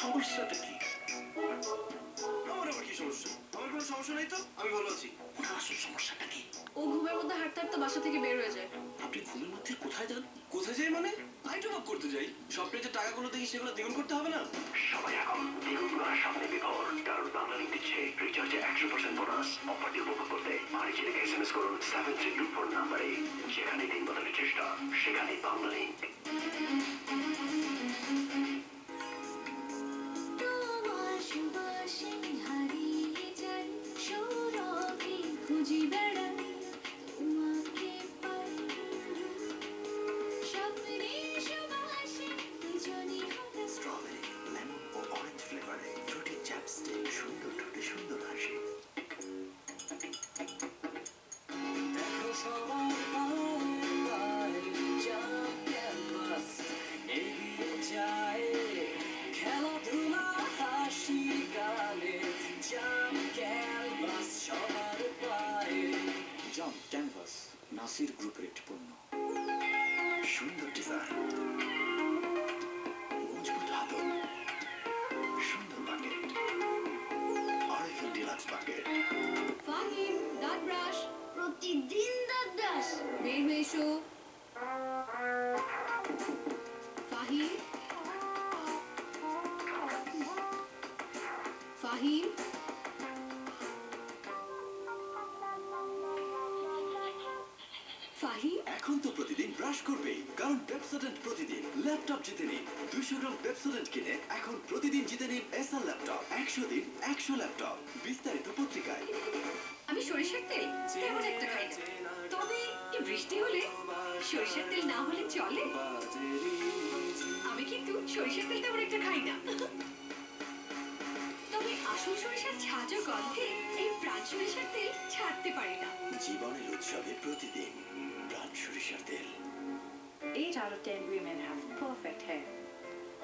সমস্যাটা কি? আমার আবার কি সমস্যা? আমার কোনো সমস্যা নেই তো, আমি ভালো আছি। ওনার আসল সমস্যাটা কি? ও ঘুমের মধ্যে হাঁটতে হাঁটতে বাসা থেকে বের হয়ে যায়। আপনি ঘুমের মধ্যে কোথায় যান? কোথায় যাই মানে? আমি টপ আপ করতে যাই। স্বপ্নে যে টাকাগুলো দেখি সেগুলো দ্বিগুণ করতে হবে না? সবাই এখন দ্বিগুণ করার স্বপ্নে বিভোর, কারণ বাংলালিংক দিচ্ছে রিচার্জে 100% বোনাস। অফারটি উপভোগ করতে বাণিজ্য লিখে SMS করুন 7324 নাম্বারে। যেখানে দিন বদলের চেষ্টা, সেখানেই বাংলালিংক। স্ট্রবেরি, লেমন ও অরেঞ্জ ফ্লেভারে ফ্রুটি চ্যাপস্টিক, সুন্দর ঠোঁটে সুন্দর হাসি। দেখো সবার পায়ে জাম ক্যানভাস এগিয়ে যায়, খেলাধুলা হাসি গানে জাম ক্যানভাস সবার পায়ে। জাম ক্যানভাস নাসির গ্রুপের একটি পণ্য। সুন্দর ডিজাইন, মজবুত হাতল, সুন্দর bucket, RFL deluxe bucket. Fahim, দাঁত ব্রাশ। প্রতিদিন দাঁত ব্রাশ। বের হয়ে এসো। ফাহিম, ফাহিম। ফাহিম, এখন তো প্রতিদিন ব্রাশ করবেই, কারণ পেপসোডেন্ট প্রতিদিন ল্যাপটপ জিতে নিন। 200 গ্রাম পেপসোডেন্ট কিনে এখন প্রতিদিন জিতে নিন এসআর ল্যাপটপ। 100 দিন 100 ল্যাপটপ। বিস্তারিত পত্রিকায়। আমি সরিষার তেল তেমন একটা খাই না, তবে এই বৃষ্টি হলে সরিষার তেল না হলে চলে। আমি কিন্তু সরিষার তেল তেমন একটা খাই না, তবে আসল সরিষার ঝাঁঝ ও গন্ধে এই প্রাণ সরিষার তেল ছাড়তে পারি না। জীবনের উৎসবে প্রতিদিন প্রাণ সরিষার তেল। 8 out of 10 women have perfect hair.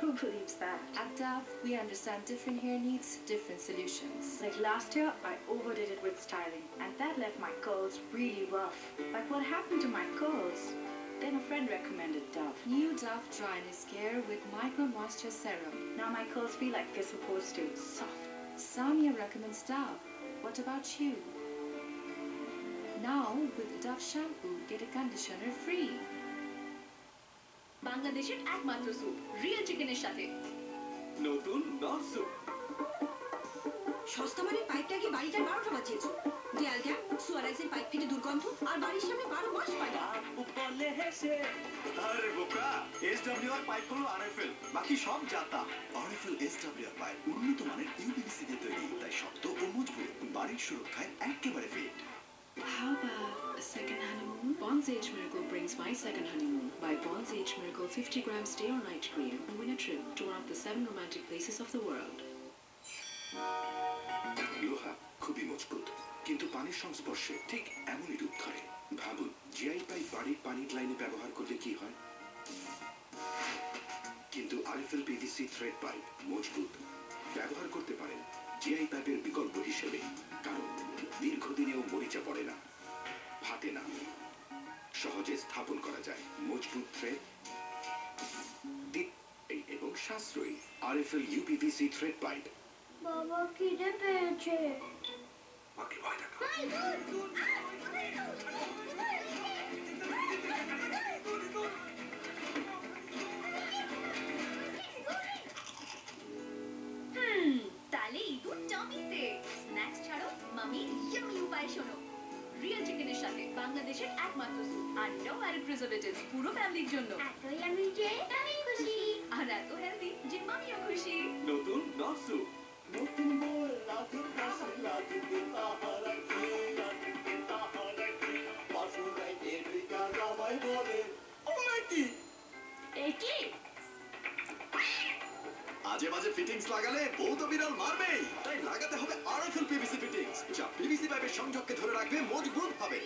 Who believes that? At Dove, we understand different hair needs, different solutions. Like last year, I overdid it with styling, and that left my curls really rough. Like what happened to my curls? Then a friend recommended Dove. New Dove Dryness Care with Micro Moisture Serum. Now my curls feel like they're supposed to. Soft. Samia recommends Dove. What about you? Now, with Dove shampoo, get a conditioner free. বাংলাদেশের একমাত্র soup real চিকেনের সাথে নতুন নন soup. সস্তা মানে পাইপটাকে বাড়িটার 12টা বাঁচিয়েছো। দেয়াল gap, সুয়ারাইজের pipe ফেটে দুর্গন্ধ, আর বাড়ির সামনে 12 মাস পানি। উপলে হেসে আরে বোকা, এসডব্লিউআর পাইপ হলো আরএফএল, বাকি সব জাতা। আরএফএল এসডব্লিউআর পাইপ উন্নত মানের ইউপিভিসি দিয়ে তৈরি, তাই শক্ত ও মজবুত, বাড়ির সুরক্ষায় একেবারে fit. How about a second honeymoon? Bond's Age Miracle brings My Second Honeymoon. Buy Bond's Age Miracle 50 grams day or night cream and win a trip to one of the 7 romantic places of the world. লোহা খুবই মজবুত, কিন্তু পানির সংস্পর্শে ঠিক এমনই রূপ ধরে। ভাবুন, জিআই পাইপ বাড়ির পানির লাইনে ব্যবহার করলে কি হয়। কিন্তু আরএফএল পিভিসি থ্রেড পাইপ মজবুত, ব্যবহার করতে পারেন জিআই পাইপের বিকল্প হিসেবে, কারণ দীর্ঘদিনেও মরিচা পড়ে না, ফাটে না, সহজে স্থাপন করা যায়। মজবুত থ্রেড এবং সাশ্রয়ী আরএফএল ইউপিভিসি থ্রেড পাইপ। বাবা খিদে পেয়েছে। মাকে ভয় দেখা। তাহলে ইঁদুর টমিতে স্ন্যাক্স ছাড়ো, মামির ইয়ামি উপায় শোনো। রিয়েল চিকেনের সাথে বাংলাদেশের একমাত্র স্যুপ, আর নো অ্যাডেড প্রিজারভেটিভস, পুরো ফ্যামিলির জন্য। এতই আমি যে আমি খুশি। আর এত হেলদি যে মামিও খুশি। নতুন নন স্যুপ। নতুন মোর রাধুর কাছে লাগিতে তাহারা কি, লাগিতে তাহারা কি, বাসুরাই দেবিকা রামাই বলে ও নাকি একি আজে বাজে ফিটিংস লাগালে বউ তো বিড়াল মারবেই, তাই লাগাতে হবে আরএফএল পিভিসি ফিটিংস, যা পিভিসি পাইপের সংযোগকে ধরে রাখবে মজবুত ভাবে।